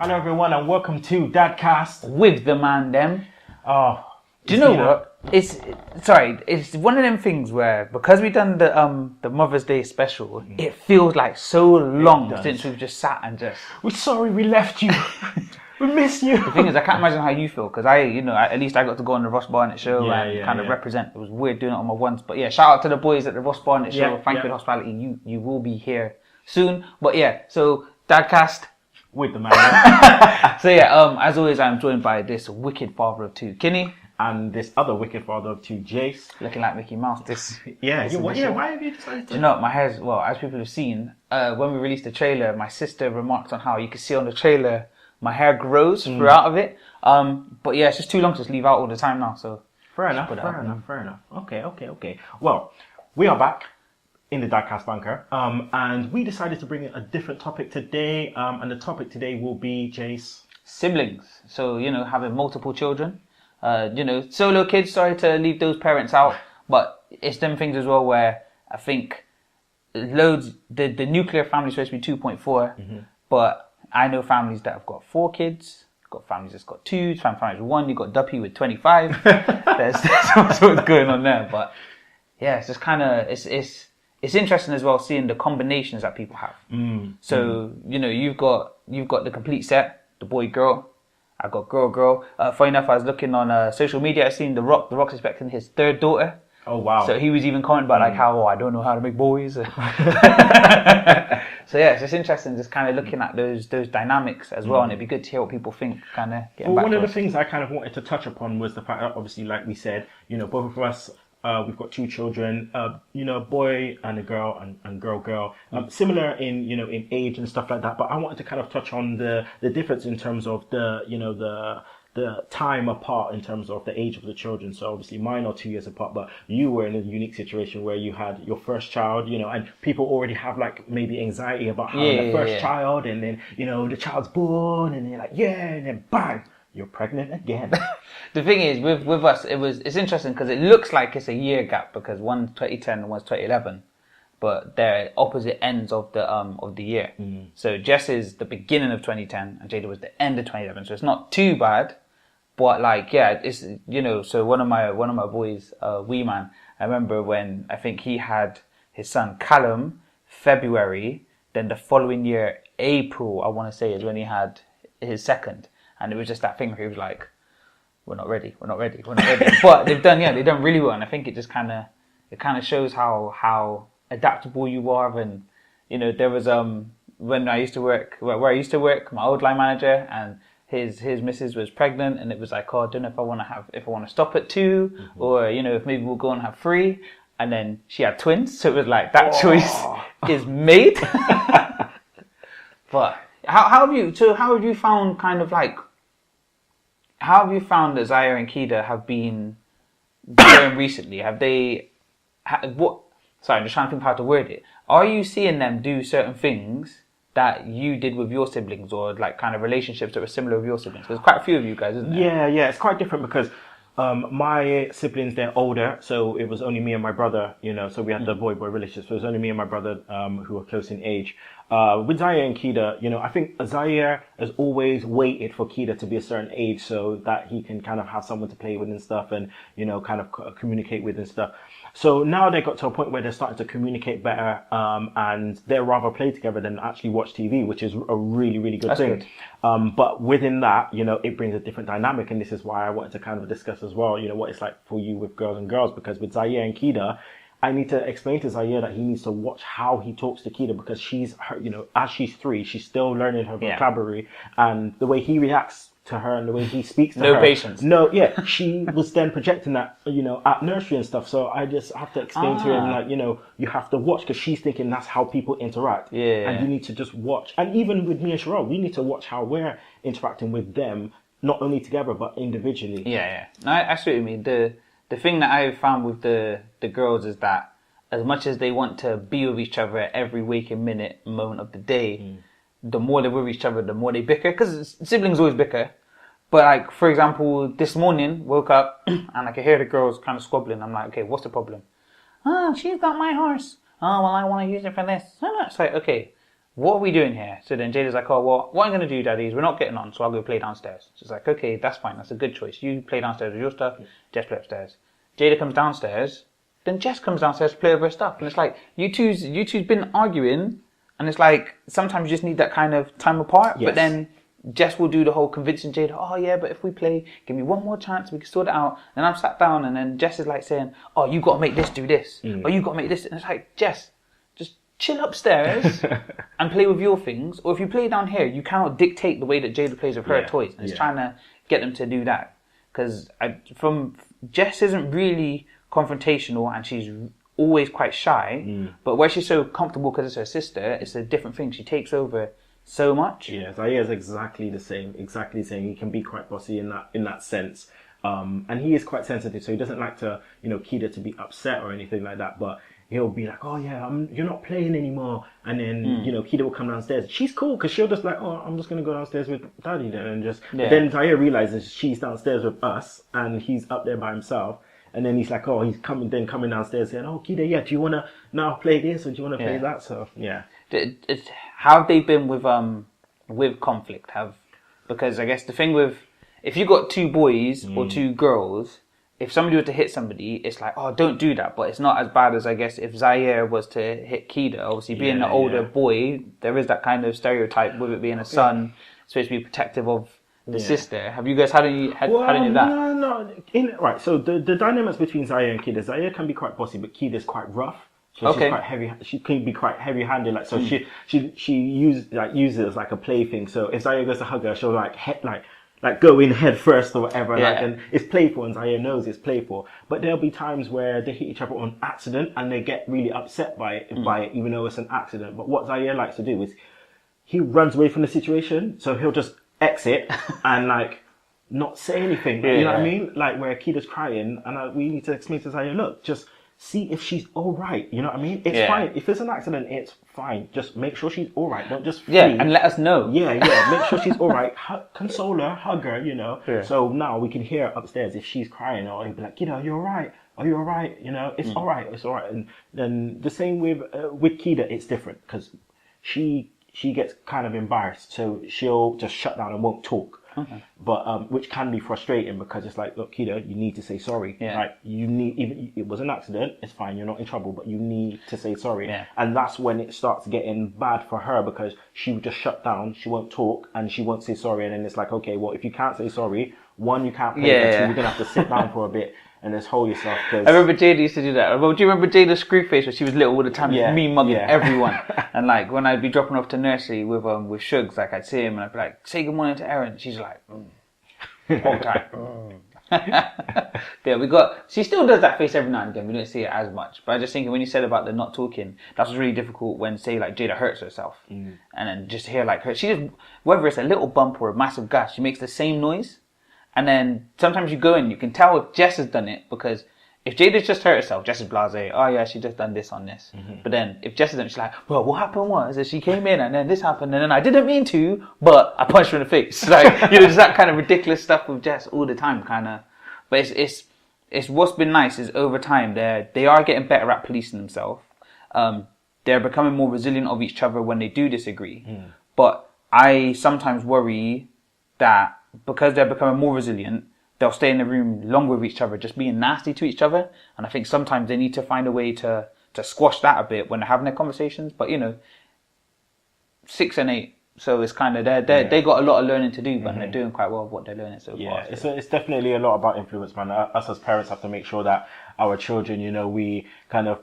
Hello everyone and welcome to Dadcast with the man them. Oh, do you know what? It's one of them things where because we've done the Mother's Day special, it feels like so long since we've just sat and just. We're sorry we left you. We miss you. The thing is, I can't imagine how you feel because at least I got to go on the Ross Barnett show and represent. It was weird doing it on my ones, but yeah, shout out to the boys at the Ross Barnett show. Thank you for the hospitality. You will be here soon, but yeah, so Dadcast. With the man. So yeah, as always, I'm joined by this wicked father of two, Kinny, and this other wicked father of two, Jace, looking like Mickey Mouse. Why have you decided to? Do you know, my hair's as people have seen, when we released the trailer, my sister remarked on how you can see on the trailer my hair grows throughout of it. But yeah, it's just too long to just leave out all the time now. So fair enough. Okay. Well, we are back in the Dadcast bunker, and we decided to bring in a different topic today, and the topic today will be, Jace, siblings. So, having multiple children, solo kids, sorry to leave those parents out, but it's them things as well where I think the nuclear family is supposed to be 2.4, but I know families that have got 4 kids, got families that's got 2, families with 1, you got Duppy with 25, there's all sorts going on there, but yeah, it's just kind of, it's interesting as well seeing the combinations that people have. So, you've got the complete set, the boy, girl. I've got girl. Funny enough, I was looking on social media, I seen The Rock. The Rock's expecting his 3rd daughter. Oh, wow. So he was even commenting about how, I don't know how to make boys. So yeah, it's just interesting just kind of looking at those dynamics as well. And it'd be good to hear what people think kind of getting back one to of the us. things I kind of wanted to touch upon was the fact that obviously, like we said, both of us, we've got 2 children, a boy and a girl and girl. Similar in age and stuff like that. But I wanted to kind of touch on the difference in terms of the time apart in terms of the age of the children. So obviously mine are 2 years apart, but you were in a unique situation where you had your first child, and people already have like maybe anxiety about having the first child, and then, the child's born and they're like, and then bang, you're pregnant again. The thing is, with us, it's interesting because it looks like it's a year gap because one's 2010 and one's 2011, but they're opposite ends of the year. So Jess is the beginning of 2010 and Jada was the end of 2011. So it's not too bad, but it's So one of my boys, Wee Man, I remember when I think he had his son Callum February, then the following year April, I want to say, is when he had his second, and it was just that thing where he was like, we're not ready. But they've done really well, and I think it just kind of shows how adaptable you are. And there was when I used to work where I used to work, my old line manager, and his missus was pregnant, and it was like, I don't know if I want to stop at 2, or if maybe we'll go and have 3, and then she had twins, so it was like that choice is made. But how have you found kind of like? How have you found that Zaya and Keita have been doing recently? Have they... Sorry, I'm just trying to think how to word it. Are you seeing them do certain things that you did with your siblings, or like kind of relationships that were similar with your siblings? There's quite a few of you guys, isn't there? Yeah, it's quite different because my siblings, they're older, so it was only me and my brother, so we had the boy relationship, so it was only me and my brother who were close in age. With Zaire and Keita, I think Zaire has always waited for Keita to be a certain age so that he can kind of have someone to play with and stuff, and, kind of communicate with and stuff. So now they got to a point where they're starting to communicate better, and they'd rather play together than actually watch TV, which is a really, really good thing. But within that, it brings a different dynamic, and this is why I wanted to kind of discuss as well, what it's like for you with girls and girls, because with Zaire and Keita, I need to explain to Zaire that he needs to watch how he talks to Keita, because she's, as she's 3, she's still learning her vocabulary, and the way he reacts to her and the way he speaks to her. No patience. She was then projecting that, at nursery and stuff. So I just have to explain to him, like, you have to watch, because she's thinking that's how people interact. And you need to just watch. And even with me and Cheryl, we need to watch how we're interacting with them, not only together, but individually. No, I see what you mean. The thing that I've found with the girls is that as much as they want to be with each other every waking minute, moment of the day, the more they're with each other, the more they bicker. Because siblings always bicker. But like, for example, this morning, woke up and I could hear the girls kind of squabbling. I'm like, okay, what's the problem? She's got my horse. Oh, well, I want to use it for this. It's like, okay, what are we doing here? So then Jada's like, oh, well, what I'm going to do, Daddy, is we're not getting on, so I'll go play downstairs. She's like, okay, that's fine. That's a good choice. You play downstairs with your stuff, Jess play upstairs. Jada comes downstairs, then Jess comes downstairs to play with her stuff. And it's like, you two's been arguing, and it's like, sometimes you just need that kind of time apart. Yes. But then Jess will do the whole convincing Jada, oh yeah, but if we play, give me one more chance, we can sort it out. And I'm sat down, and then Jess is like saying, oh, you got to make this do this. Or you got to make this. And it's like, Jess, just chill upstairs and play with your things. Or if you play down here, you cannot dictate the way that Jada plays with her toys. And it's trying to get them to do that. Because Jess isn't really confrontational, and she's always quite shy. But where she's so comfortable because it's her sister, it's a different thing. She takes over so much. Yeah, Zaire is exactly the same. He can be quite bossy in that sense. And he is quite sensitive, so he doesn't like to, Keita to be upset or anything like that. But he'll be like, oh yeah, you're not playing anymore. And then, Keita will come downstairs. She's cool, because she'll just like, oh, I'm just going to go downstairs with Daddy then. And just, then Zaire realizes she's downstairs with us and he's up there by himself. And then he's like, oh, he's coming downstairs saying, oh, Keita, yeah, do you want to now play this or do you want to play that? So, yeah. How have they been with conflict? Because I guess the thing with, if you got two boys or two girls, if somebody were to hit somebody, it's like, oh, don't do that. But it's not as bad as, I guess, if Zaire was to hit Keita. Obviously, being the older boy, there is that kind of stereotype with it being a son, supposed to be protective of the sister. Have you guys had any of that? No. Right, so the dynamics between Zaire and Keita, Zaire can be quite bossy, but Keita's quite rough. So she's quite heavy. She can be quite heavy-handed. Like, so she uses it as like a plaything. So if Zaire goes to hug her, she'll like go in head first or whatever. And it's playful, and Zaire knows it's playful. But there'll be times where they hit each other on accident, and they get really upset by it, even though it's an accident. But what Zaire likes to do is he runs away from the situation, so he'll just exit and like not say anything. You know what I mean? Like where Keita's crying, and we need to explain to Zaire, look, just see if she's all right. You know what I mean? It's fine. If it's an accident, it's fine. Just make sure she's all right. Don't just flee. And let us know. Make sure she's all right. Console her, hug her. So now we can hear her upstairs if she's crying, or he'll be like, Keita, are you all right? Are you all right? It's all right. It's all right. And then the same with Keita, it's different, because she gets kind of embarrassed, so she'll just shut down and won't talk. But which can be frustrating, because it's like, look, Keita, you need to say sorry. Like, you need, even it was an accident, it's fine, you're not in trouble, but you need to say sorry. And that's when it starts getting bad for her, because she would just shut down, she won't talk, and she won't say sorry. And then it's like, okay, well, if you can't say sorry, one, you can't play, and two, you're gonna have to sit down for a bit and just hold yourself. I remember Jada used to do that. Well, do you remember Jada's screw face when she was little all the time? Me mugging everyone. And like when I'd be dropping off to nursery with Shugs, like I'd see him and I'd be like, say good morning to Erin. She's like, whole time. She still does that face every now and again. We don't see it as much. But I just thinking when you said about the not talking, that was really difficult when, say, like Jada hurts herself. And then just hear like her, she just, whether it's a little bump or a massive gash, she makes the same noise. And then sometimes you go in, you can tell if Jess has done it, because if Jada's just hurt herself, Jess is blasé. Oh yeah, she just done this on this. But then if Jess has done it, she's like, well, what happened was that she came in and then this happened and then I didn't mean to, but I punched her in the face. Like, just that kind of ridiculous stuff with Jess all the time, kind of. But it's what's been nice is over time they are getting better at policing themselves. They're becoming more resilient of each other when they do disagree. But I sometimes worry that because they're becoming more resilient, they'll stay in the room longer with each other, just being nasty to each other. And I think sometimes they need to find a way to squash that a bit when they're having their conversations. But 6 and 8, so it's kind of they got a lot of learning to do, but they're doing quite well with what they're learning so far. It's definitely a lot about influence, man. Us as parents have to make sure that our children, we kind of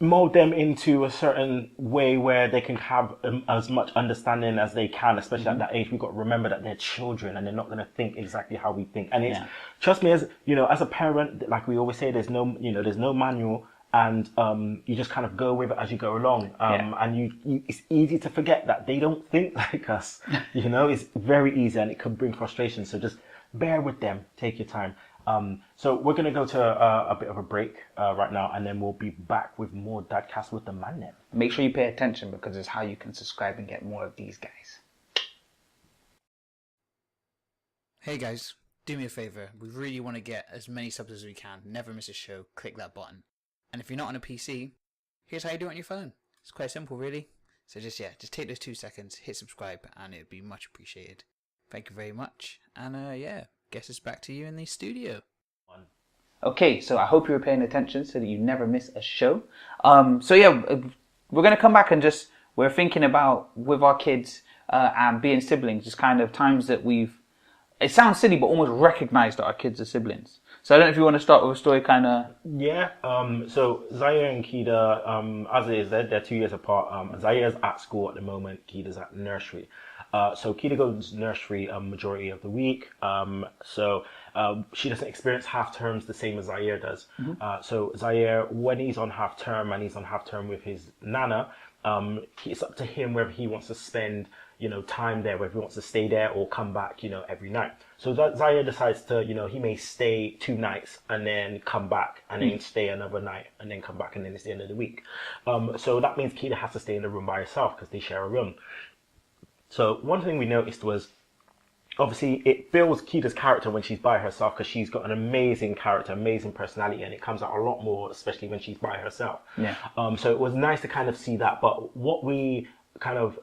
mold them into a certain way where they can have as much understanding as they can, especially at that age. We've got to remember that they're children and they're not going to think exactly how we think. And it's, trust me, as a parent, like we always say, there's no manual, and you just kind of go with it as you go along. And it's easy to forget that they don't think like us. It's very easy, and it can bring frustration. So just bear with them, take your time. So we're going to go to a bit of a break right now, and then we'll be back with more Dadcast with the man then. Make sure you pay attention, because it's how you can subscribe and get more of these guys. Hey guys, do me a favour. We really want to get as many subs as we can. Never miss a show. Click that button. And if you're not on a PC, here's how you do it on your phone. It's quite simple, really. So just take those 2 seconds, hit subscribe, and it'd be much appreciated. Thank you very much. And guess it's back to you in the studio. Okay, so I hope you were paying attention so that you never miss a show. We're going to come back and we're thinking about with our kids and being siblings, just kind of times that it sounds silly, but almost recognized that our kids are siblings. So I don't know if you want to start with a story kind of... Yeah, so Zaire and Keita, as it is, they're 2 years apart. Zaire's at school at the moment, Keita's at nursery. So Keita goes nursery majority of the week. She doesn't experience half terms the same as Zaire does. So Zaire, when he's on half term and he's on half term with his nana, it's up to him whether he wants to spend, time there, whether he wants to stay there or come back, every night. So Zaire decides to, he may stay 2 nights and then come back and then stay another night and then come back and then it's the end of the week. So that means Keita has to stay in the room by herself because they share a room. So one thing we noticed was, obviously, it builds Keita's character when she's by herself because she's got an amazing character, amazing personality, and it comes out a lot more, especially when she's by herself. Yeah. So it was nice to kind of see that. But what we kind of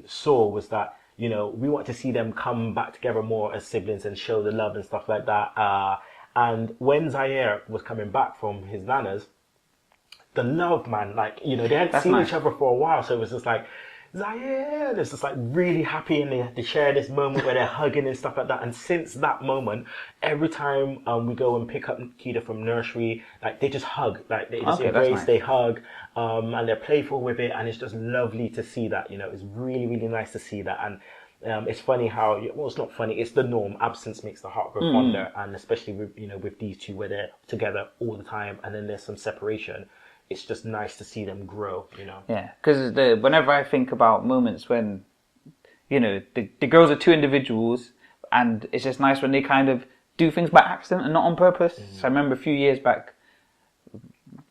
saw was that, we want to see them come back together more as siblings and show the love and stuff like that. And when Zaire was coming back from his nana's, the love, man, they hadn't seen each other for a while, so it was just like, Zaire, it's just like really happy, and they share this moment where they're hugging and stuff like that. And since that moment, every time we go and pick up Keita from nursery, they just hug, they just embrace, nice. They hug, and they're playful with it, and it's just lovely to see that. It's really, really nice to see that. And it's funny how, it's not funny, it's the norm. Absence makes the heart grow fonder, and especially with with these two where they're together all the time, and then there's some separation. It's just nice to see them grow, Yeah, because whenever I think about moments when, the girls are 2 individuals, and it's just nice when they kind of do things by accident and not on purpose. So I remember a few years back,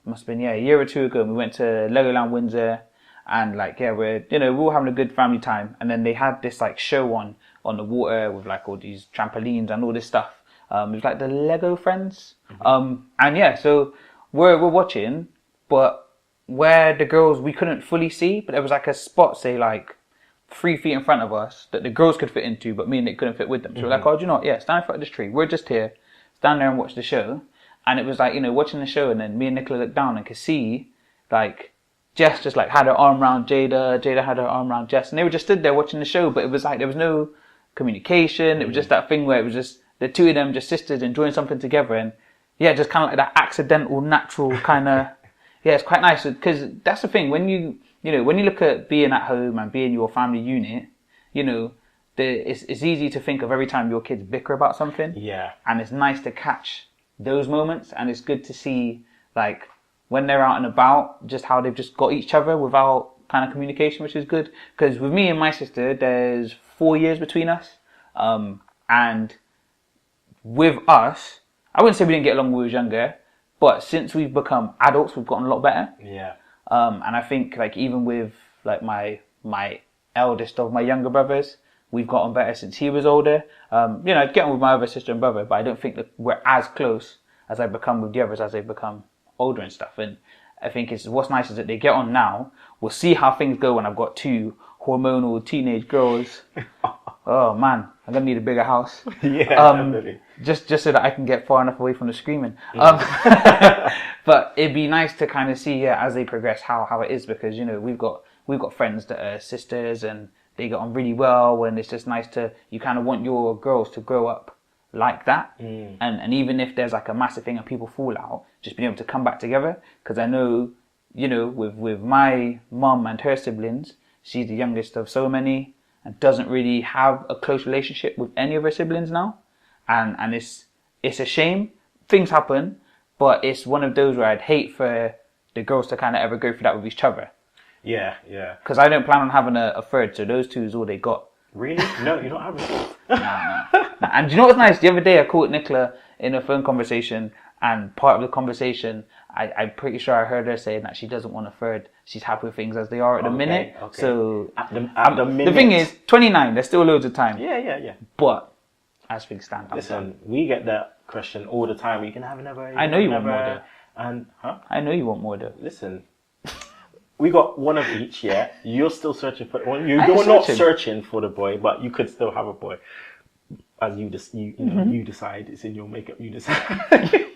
must have been, a year or 2 ago, we went to Legoland Windsor, and we're all having a good family time. And then they had this show on the water with all these trampolines and all this stuff. It was the Lego Friends. So we're watching. But where the girls, we couldn't fully see, but there was a spot, say 3 feet in front of us that the girls could fit into, but me and Nick couldn't fit with them. So we're like, oh, do you know what? Yeah, stand in front of this tree. We're just here. Stand there and watch the show. And it was watching the show, and then me and Nicola looked down and could see, Jess just had her arm around Jada. Jada had her arm around Jess. And they were just stood there watching the show, but it was there was no communication. It was just that thing where it was just the 2 of them, just sisters, enjoying something together. And yeah, just kind of that accidental, natural kind of... Yeah, it's quite nice because that's the thing. When you look at being at home and being your family unit, it's easy to think of every time your kids bicker about something. Yeah. And it's nice to catch those moments, and it's good to see when they're out and about, just how they've just got each other without kind of communication, which is good. Because with me and my sister, there's 4 years between us, and with us, I wouldn't say we didn't get along when we was younger. But since we've become adults, we've gotten a lot better. Yeah. And I think even with my eldest of my younger brothers, we've gotten better since he was older. Get on with my other sister and brother, but I don't think that we're as close as I've become with the others as they become older and stuff. And I think what's nice is that they get on now. We'll see how things go when I've got 2 hormonal teenage girls. Oh man, I'm gonna need a bigger house. Yeah, definitely. Just so that I can get far enough away from the screaming. But it'd be nice to kind of see as they progress how it is, because we've got friends that are sisters and they get on really well, and it's just nice you kind of want your girls to grow up like that. And even if there's a massive thing and people fall out, just being able to come back together. Because I know with my mum and her siblings, she's the youngest of so many and doesn't really have a close relationship with any of her siblings now. And it's a shame. Things happen, but it's one of those where I'd hate for the girls to kind of ever go through that with each other. Yeah, yeah. Because I don't plan on having a third, so those 2 is all they got. Really? No, you don't have a Nah. And do you know what's nice? The other day I caught Nicola in a phone conversation, and part of the conversation, I'm pretty sure I heard her saying that she doesn't want a third. She's happy with things as they are at the minute. Okay. So at the minute. The thing is, 29, there's still loads of time. Yeah. But as things stand, listen, we get that question all the time. You can have another. I know you want more though. And I know you want more though. Listen, we got one of each. Yeah, you're still searching for one. You're ain't not searching. searching for the boy, but you could still have a boy, as you just you know you decide. It's in your makeup. You decide.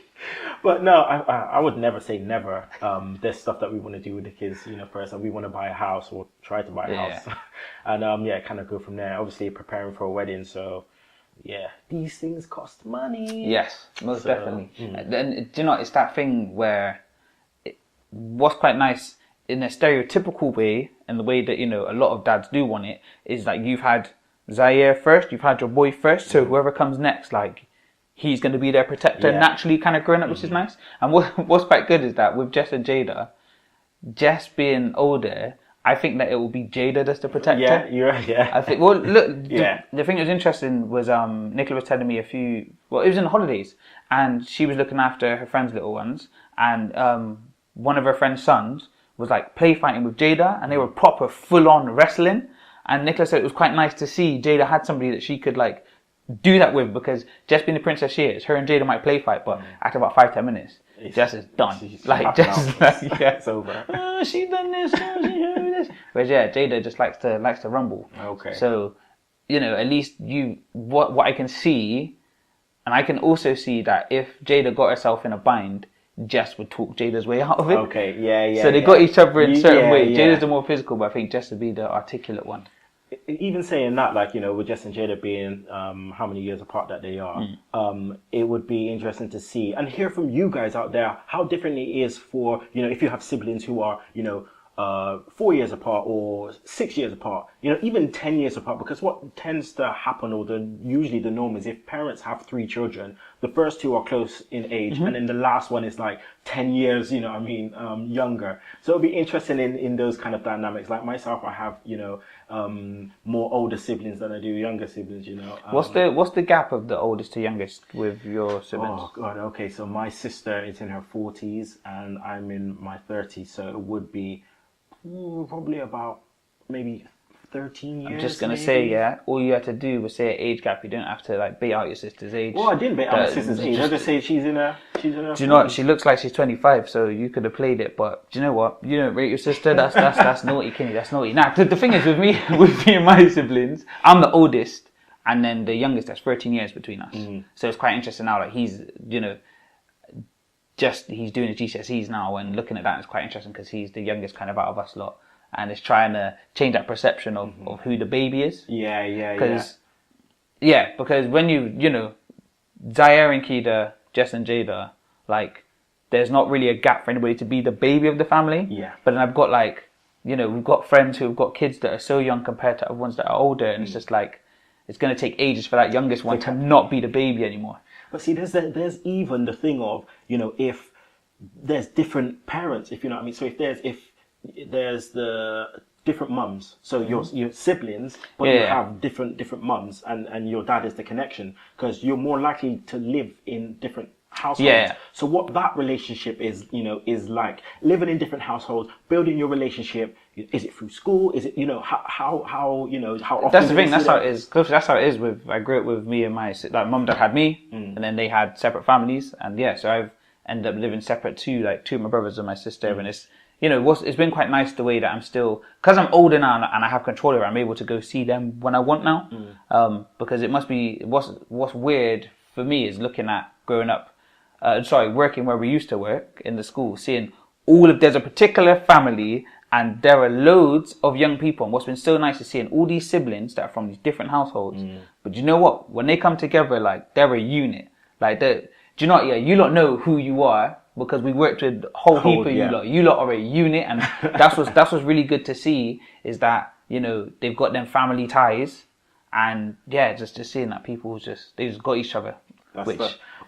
But no, I would never say never. There's stuff that we want to do with the kids, you know, first, and we want to buy a house or try to buy a house, and kind of go from there. Obviously, preparing for a wedding, so yeah, these things cost money. Yes, most definitely. Then do you know it's that thing where what's quite nice in a stereotypical way, and the way that you know a lot of dads do want it is that you've had Zaire first, you've had your boy first, so whoever comes next, like. He's going to be their protector naturally kind of growing up, which is nice. And what's quite good is that with Jess and Jada, Jess being older, I think that it will be Jada that's the protector. Yeah, you're right, yeah. I think, well, look, the thing that was interesting was Nicola was telling me it was in the holidays, and she was looking after her friend's little ones, and one of her friend's sons was like play fighting with Jada, and they were proper full-on wrestling. And Nicola said it was quite nice to see Jada had somebody that she could like do that with, because Jess being the princess she is, her and Jada might play fight, but after about 5-10 minutes, Jess is done. Like Jess is like, it's over. She done this, she done this. Whereas Jada just likes to rumble. Okay. So, you know, at least what I can see, and I can also see that if Jada got herself in a bind, Jess would talk Jada's way out of it. Okay, yeah. So they got each other in certain ways. Jada's the more physical, but I think Jess would be the articulate one. Even saying that, like, you know, with Jess and Jada being how many years apart that they are, it would be interesting to see and hear from you guys out there how different it is for, you know, if you have siblings who are, you know, 4 years apart or 6 years apart, you know, even 10 years apart, because what tends to happen, or usually the norm is if parents have 3 children, the first 2 are close in age, and then the last one is like 10 years, you know what I mean, younger. So it'll be interesting in those kind of dynamics. Like myself, I have, you know, more older siblings than I do younger siblings, you know. What's the gap of the oldest to youngest with your siblings? Oh God, okay, so my sister is in her 40s and I'm in my 30s, so it would be probably about maybe 13 years. I'm just gonna say, all you had to do was say age gap. You don't have to like bait out your sister's age. Well, I didn't bait out my sister's age. I just say she's in her. Do you know what? She looks like she's 25, so you could have played it. But do you know what? You don't rate your sister. That's naughty, Kenny. That's naughty. Now, the thing is with me and my siblings, I'm the oldest, and then the youngest. That's 13 years between us. So it's quite interesting now. Like he's, you know, he's doing his GCSEs now, and looking at that is quite interesting because he's the youngest kind of out of us lot. And it's trying to change that perception of who the baby is. Because when you know, Zaire and Keita, Jess and Jada, like, there's not really a gap for anybody to be the baby of the family. Yeah. But then I've got like, you know, we've got friends who've got kids that are so young compared to other ones that are older, and it's just like, it's going to take ages for that youngest one to not be the baby anymore. But see, there's even the thing of, you know, if there's different parents, if you know what I mean. So if there's the different mums, so your siblings, but you have different mums, and your dad is the connection, because you're more likely to live in different households. So what that relationship is, you know, is like living in different households, building your relationship. Is it through school? Is it, you know, how you know, how often? That's the thing. That's how it is. That's how it is with. I grew up with me and my like mum and dad had me, and then they had separate families, and so I've ended up living separate too. Like two of my brothers and my sister, and it's. You know, it's been quite nice the way that I'm still, because I'm older now and I have control over it, I'm able to go see them when I want now. Because it must be, what's weird for me is looking at growing up, working where we used to work in the school, seeing there's a particular family and there are loads of young people. And what's been so nice is seeing all these siblings that are from these different households. But you know what? When they come together, like, they're a unit. Like, do you know what? Yeah, you lot know who you are. Because we worked with a whole heap of you lot. You lot are a unit, and that's what's really good to see, is that, you know, they've got them family ties, and just seeing that they just got each other.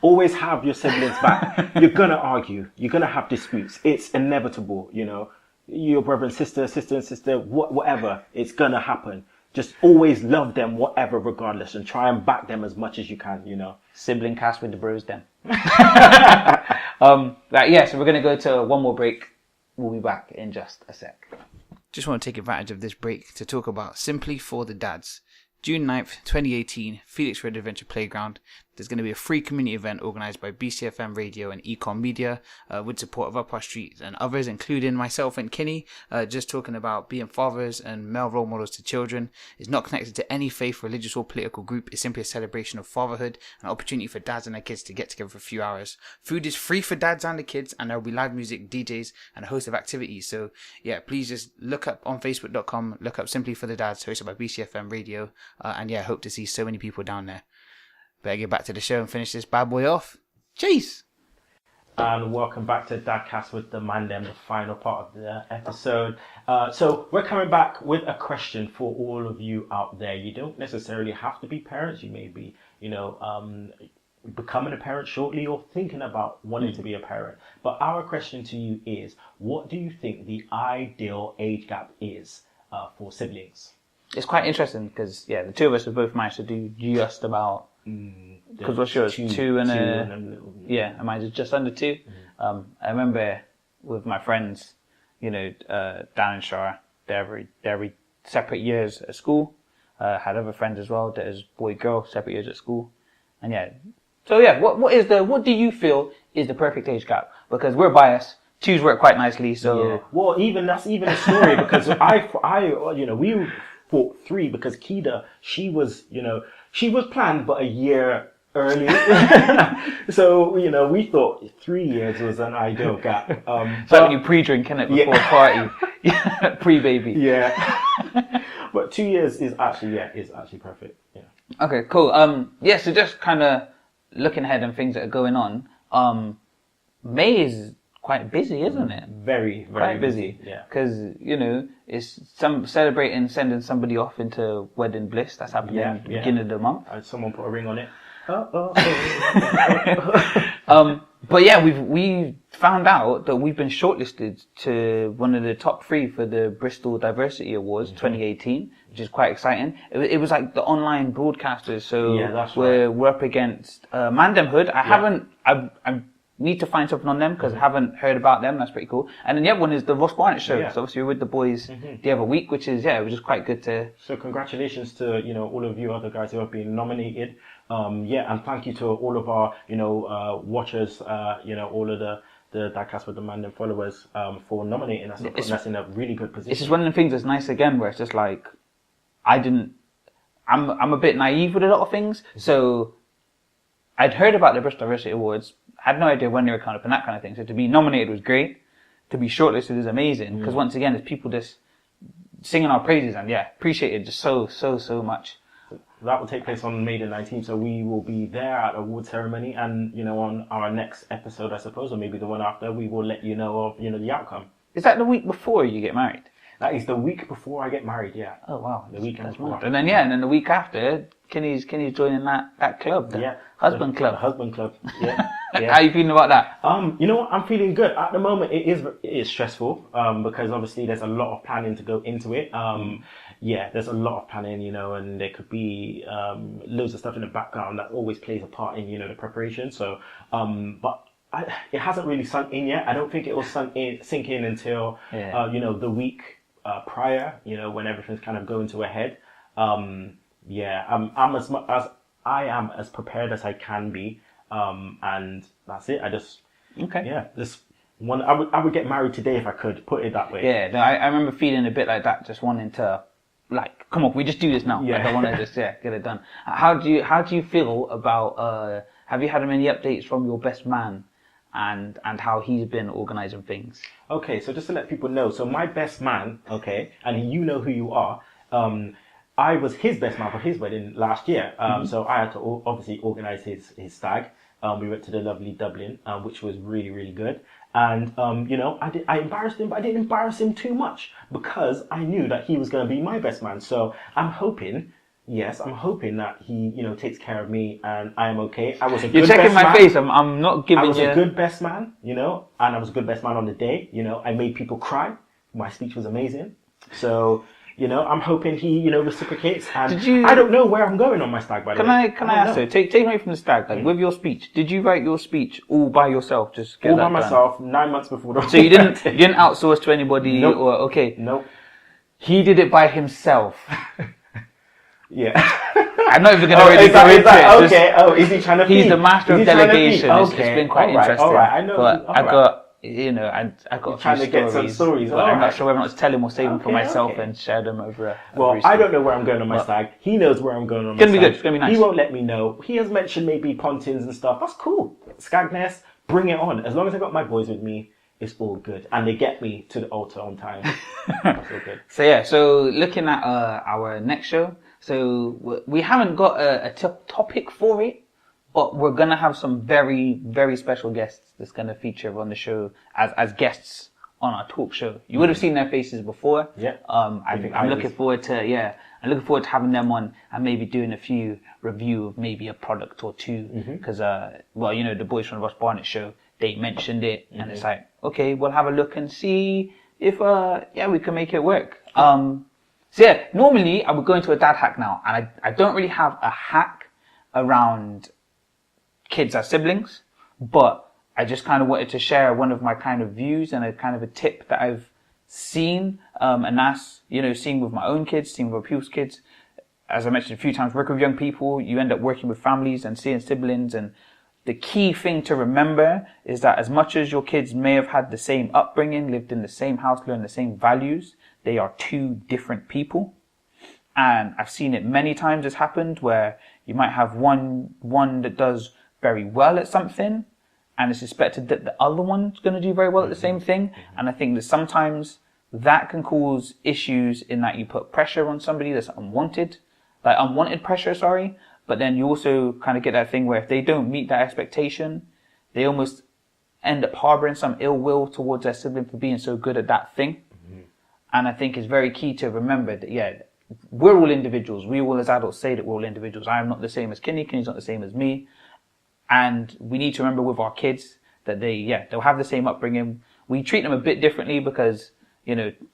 Always have your siblings back. You're gonna argue. You're gonna have disputes. It's inevitable, you know. Your brother and sister and sister, whatever. It's gonna happen. Just always love them, whatever, regardless, and try and back them as much as you can, you know. Sibling cast with the bros, then. So we're going to go to one more break. We'll be back in just a sec. Just want to take advantage of this break to talk about Simply for the Dads. June 9th, 2018, Felix Red Adventure Playground. there's going to be a free community event organised by BCFM Radio and Econ Media with support of Up Our Street and others, including myself and Kinny, just talking about being fathers and male role models to children. It's not connected to any faith, religious or political group. It's simply a celebration of fatherhood, an opportunity for dads and their kids to get together for a few hours. Food is free for dads and the kids, and there will be live music, DJs and a host of activities. So yeah, please just look up on facebook.com, look up Simply for the Dads, hosted by BCFM Radio, and yeah, hope to see so many people down there. Better get back to the show and finish this bad boy off. Jace! And welcome back to Dadcast with the Mandem, the final part of the episode. So we're coming back with a question for all of you out there. You don't necessarily have to be parents. You may be, becoming a parent shortly or thinking about wanting to be a parent. But our question to you is, what do you think the ideal age gap is for siblings? It's quite interesting because, the two of us have both managed to do just about... Because what's yours? Two and a little. Yeah, and mine's just under 2. I remember with my friends, Dan and Shara, they're very separate years at school. Had other friends as well that is boy girl, separate years at school, and what do you feel is the perfect age gap? Because we're biased. 2s work quite nicely, so yeah. Well, that's even a story because we thought 3 because Keita, she was planned but a year early. So, we thought 3 years was an ideal gap. So when you pre-drink, it before a party. Pre-baby. Yeah. But 2 years is actually perfect. Yeah. Okay, cool. So just kind of looking ahead and things that are going on. May is quite busy, isn't it? Very, very quite busy. Yeah. Because, it's celebrating sending somebody off into wedding bliss. That's happening at the beginning of the month. Someone put a ring on it. But yeah, we found out that we've been shortlisted to one of the top 3 for the Bristol Diversity Awards 2018, which is quite exciting. It was like the online broadcasters, so that's we're up against Mandemhood. I need to find something on them because I haven't heard about them. That's pretty cool. And then the other one is the Ross Barnett show. So obviously we're with the boys the other week, which is it was just quite good to. So congratulations to all of you other guys who have been nominated. And thank you to all of our watchers. All of the Dadcast with the Mandem followers for nominating us and putting us in a really good position. It's just one of the things that's nice again, where it's just like I'm a bit naive with a lot of things, so I'd heard about the Bristol Diversity Awards. Had no idea when they were coming up and that kind of thing. So to be nominated was great. To be shortlisted is amazing. Because once again, there's people just singing our praises and appreciate it just so much. That will take place on May the 19th. So we will be there at the award ceremony. And, on our next episode, I suppose, or maybe the one after, we will let you know of, the outcome. Is that the week before you get married? That is the week before I get married, yeah. Oh, wow. The weekend before. And then the week after, Kenny's joining that club, the husband club. The husband club, yeah. How are you feeling about that? You know what? I'm feeling good. At the moment, it is stressful, because obviously there's a lot of planning to go into it. There's a lot of planning, and there could be loads of stuff in the background that always plays a part in, the preparation. So, but it hasn't really sunk in yet. I don't think it will sink in until, the week prior, when everything's kind of going to a head. I'm as prepared as I can be. And that's it. This one, I would get married today if I could, put it that way. Yeah, no, I remember feeling a bit like that, just wanting to, come on, we just do this now. Yeah. I want to just, get it done. How do you feel about, have you had any updates from your best man and how he's been organizing things? Okay, so just to let people know, so my best man, and you know who you are, I was his best man for his wedding last year. So I had to obviously organize his stag. We went to the lovely Dublin, which was really, really good. And, I embarrassed him, but I didn't embarrass him too much because I knew that he was going to be my best man. So I'm hoping that he, takes care of me and I am okay. I was a good best man. You're checking my face. I'm not giving you... I was a good best man, and I was a good best man on the day. I made people cry. My speech was amazing. So... I'm hoping he, reciprocates. And I don't know where I'm going on my stag, by the way. Can I ask you, take me away from the stag, with your speech, did you write your speech all by yourself? Just get all by myself, 9 months before the So you didn't outsource to anybody? Nope. Or, Nope. He did it by himself. Yeah. I'm not even going to really go into it. Okay. Is he trying to feed? He's the master of delegation. It's been quite interesting. All right. I know. But I got, I got trying to get some stories. But I'm not sure whether or not to tell him or save them for myself and share them over. Well, I don't know where I'm going on my stag. He knows where I'm going on my stag. It's going to be good. It's going to be nice. He won't let me know. He has mentioned maybe pontins and stuff. That's cool. Skagness, bring it on. As long as I got my boys with me, it's all good. And they get me to the altar on time. That's all good. So looking at our next show. So we haven't got a topic for it, but we're going to have some very, very special guests that's going to feature on the show as guests on our talk show. You would have seen their faces before. Yeah. I'm looking forward to having them on and maybe doing a few review of maybe a product or two. Because, the boys from the Ross Barnett show, they mentioned it and it's like, okay, we'll have a look and see if, we can make it work. Normally I would go into a dad hack now, and I don't really have a hack around kids as siblings, but I just kind of wanted to share one of my kind of views and a kind of a tip that I've seen, and that's, seeing with my own kids, seeing with other people's kids. As I mentioned a few times, working with young people, you end up working with families and seeing siblings, and the key thing to remember is that as much as your kids may have had the same upbringing, lived in the same house, learned the same values, they are two different people. And I've seen it many times. It's happened where you might have one that does very well at something, and it's expected that the other one's going to do very well at the same thing. And I think that sometimes that can cause issues in that you put pressure on somebody that's unwanted pressure, but then you also kind of get that thing where if they don't meet that expectation, they almost end up harboring some ill will towards their sibling for being so good at that thing. And I think it's very key to remember that, we're all individuals. We all as adults say that we're all individuals. I am not the same as Kenny. Kenny's not the same as me. And we need to remember with our kids that they'll have the same upbringing. We treat them a bit differently because,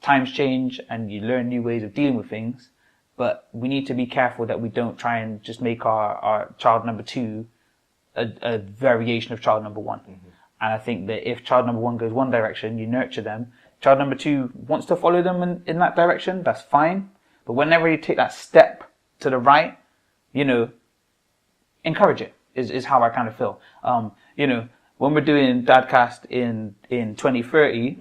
times change and you learn new ways of dealing with things. But we need to be careful that we don't try and just make our child number 2 a variation of child number 1. And I think that if child number 1 goes one direction, you nurture them. Child number 2 wants to follow them in that direction, that's fine. But whenever you take that step to the right, encourage it, is how I kind of feel. When we're doing Dadcast in 2030,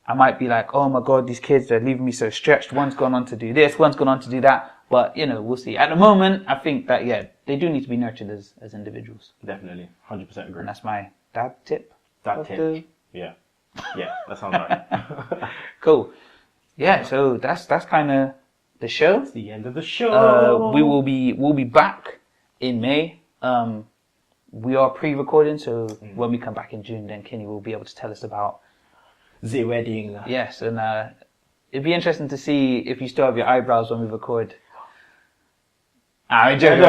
I might be like, oh my God, these kids are leaving me so stretched. One's gone on to do this, one's gone on to do that. But, we'll see. At the moment, I think that, they do need to be nurtured as individuals. Definitely. 100% agree. And that's my dad tip. Yeah. Yeah, that sounds right. Cool. Yeah, so that's kind of the show. It's the end of the show. We'll be back in May. We are pre-recording, so when we come back in June, then Kenny will be able to tell us about the wedding. Yes, and it'd be interesting to see if you still have your eyebrows when we record. I'm joking.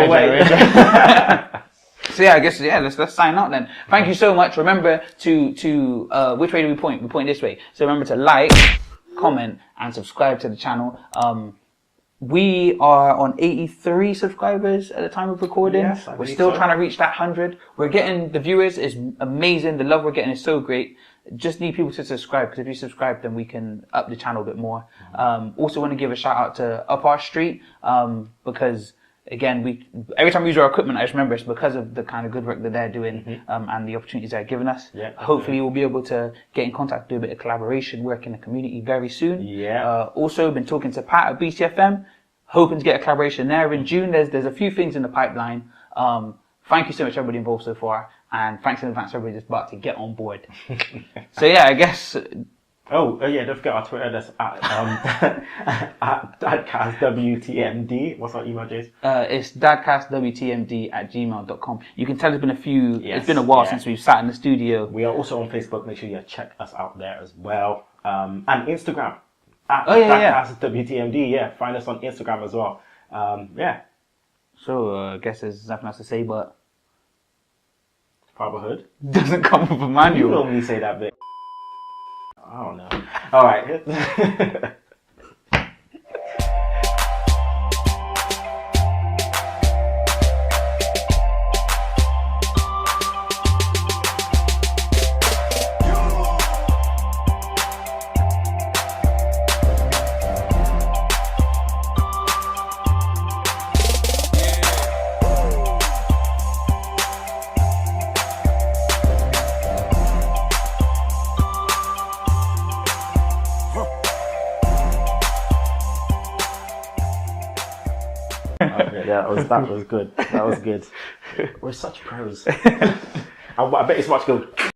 So I guess let's sign out then. Thank you so much. Remember to which way do we point? We point this way. So remember to like, comment, and subscribe to the channel. We are on 83 subscribers at the time of recording. Yes, we're still trying to reach that 100. We're getting the viewers is amazing. The love we're getting is so great. Just need people to subscribe, because if you subscribe, then we can up the channel a bit more. Also want to give a shout out to Up Our Street, because again, every time we use our equipment, I just remember it's because of the kind of good work that they're doing, and the opportunities they're giving us. Yeah, hopefully we'll be able to get in contact, do a bit of collaboration, work in the community very soon. Yeah. Also been talking to Pat at BCFM, hoping to get a collaboration there in June. There's a few things in the pipeline. Thank you so much everybody involved so far, and thanks in advance everybody that's about to get on board. So I guess. Don't forget our Twitter. That's at Dadcast WTMD. What's our email, Jace? It's dadcastwtmd@gmail.com. You can tell it's been a while since we've sat in the studio. We are also on Facebook. Make sure you check us out there as well. And Instagram at Dadcast WTMD. Yeah, find us on Instagram as well. So I guess there's nothing else to say, but Fatherhood doesn't come with a manual. You normally say that bit. I don't know. All right. Okay, that was good. That was good. We're such pros. I bet it's much good.